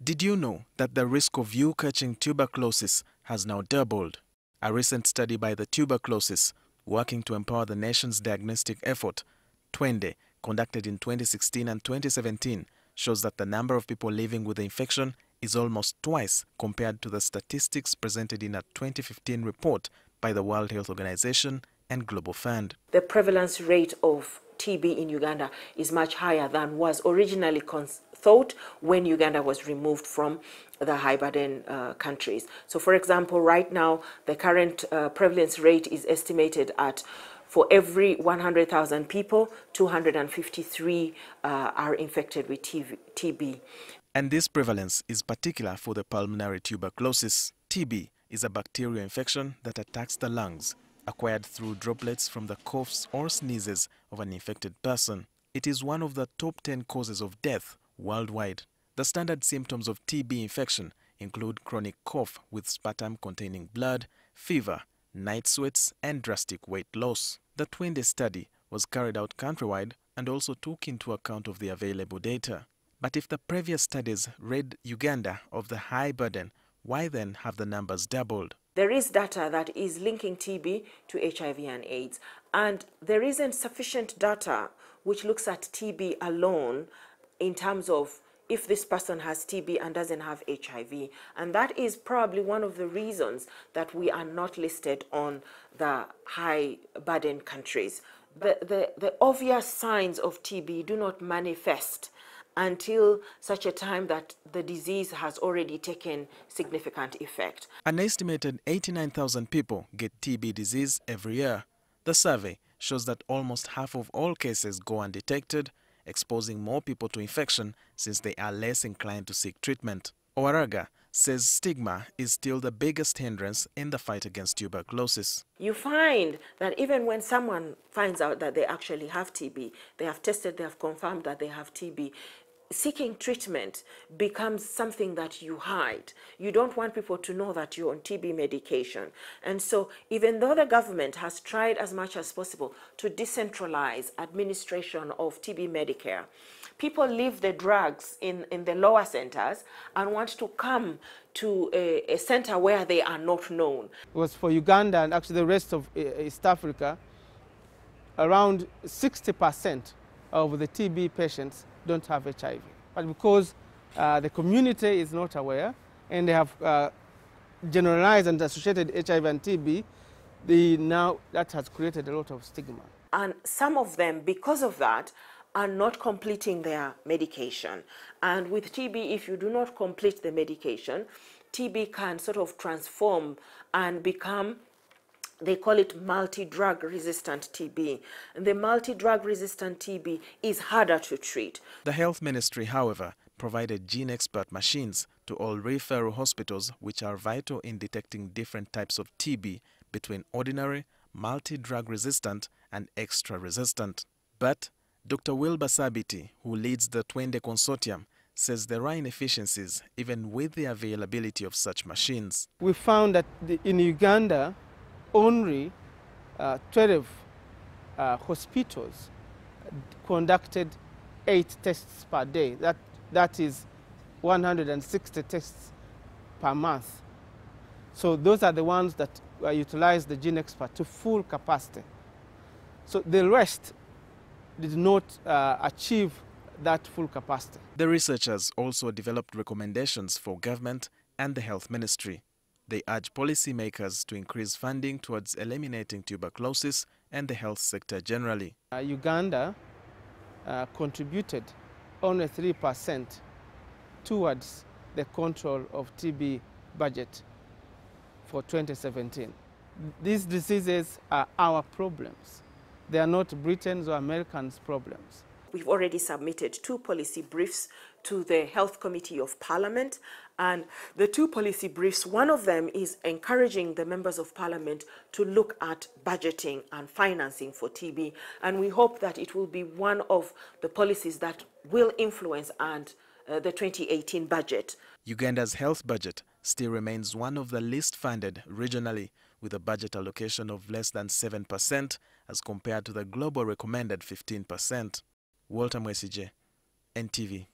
Did you know that the risk of you catching tuberculosis has now doubled? A recent study by the Tuberculosis, working to empower the nation's diagnostic effort, Twende, conducted in 2016 and 2017, shows that the number of people living with the infection is almost twice compared to the statistics presented in a 2015 report by the World Health Organization and Global Fund. The prevalence rate of TB in Uganda is much higher than was originally thought when Uganda was removed from the high burden countries. So for example, right now, the current prevalence rate is estimated at, for every 100,000 people, 253 are infected with TB. And this prevalence is particular for the pulmonary tuberculosis. TB is a bacterial infection that attacks the lungs, acquired through droplets from the coughs or sneezes of an infected person. It is one of the top 10 causes of death worldwide. The standard symptoms of TB infection include chronic cough with sputum containing blood, fever, night sweats, and drastic weight loss. The Twende study was carried out countrywide and also took into account of the available data. But if the previous studies rid Uganda of the high burden, why then have the numbers doubled? There is data that is linking TB to HIV and AIDS, and there isn't sufficient data which looks at TB alone in terms of if this person has TB and doesn't have HIV. And that is probably one of the reasons that we are not listed on the high burden countries. The obvious signs of TB do not manifest until such a time that the disease has already taken significant effect. An estimated 89,000 people get TB disease every year. The survey shows that almost half of all cases go undetected, exposing more people to infection since they are less inclined to seek treatment. Owaraga says stigma is still the biggest hindrance in the fight against tuberculosis. You find that even when someone finds out that they actually have TB, they have tested, they have confirmed that they have TB, seeking treatment becomes something that you hide. You don't want people to know that you're on TB medication. And so even though the government has tried as much as possible to decentralize administration of TB Medicare, people leave the drugs in the lower centers and want to come to a center where they are not known. It was for Uganda and actually the rest of East Africa, around 60% of the TB patients don't have HIV. But because the community is not aware and they have generalized and associated HIV and TB, now that has created a lot of stigma. And some of them, because of that, are not completing their medication. And with TB, if you do not complete the medication, TB can sort of transform and become, they call it multi-drug resistant TB. And the multi-drug resistant TB is harder to treat. The Health Ministry, however, provided gene expert machines to all referral hospitals, which are vital in detecting different types of TB between ordinary, multi-drug resistant and extra resistant. But Dr. Wilbur Sabiti, who leads the Twende Consortium, says there are inefficiencies even with the availability of such machines. We found that in Uganda, only 12 hospitals conducted 8 tests per day. That is 160 tests per month. So those are the ones that utilize the gene expert to full capacity. So the rest did not achieve that full capacity. The researchers also developed recommendations for government and the health ministry. They urge policymakers to increase funding towards eliminating tuberculosis and the health sector generally. Uganda contributed only 3% towards the control of TB budget for 2017. These diseases are our problems. They are not Britain's or Americans' problems. We've already submitted 2 policy briefs to the Health Committee of Parliament, and the 2 policy briefs, one of them is encouraging the members of Parliament to look at budgeting and financing for TB, and we hope that it will be one of the policies that will influence the 2018 budget. Uganda's health budget still remains one of the least funded regionally, with a budget allocation of less than 7% as compared to the global recommended 15%. Walter Mwesije, NTV.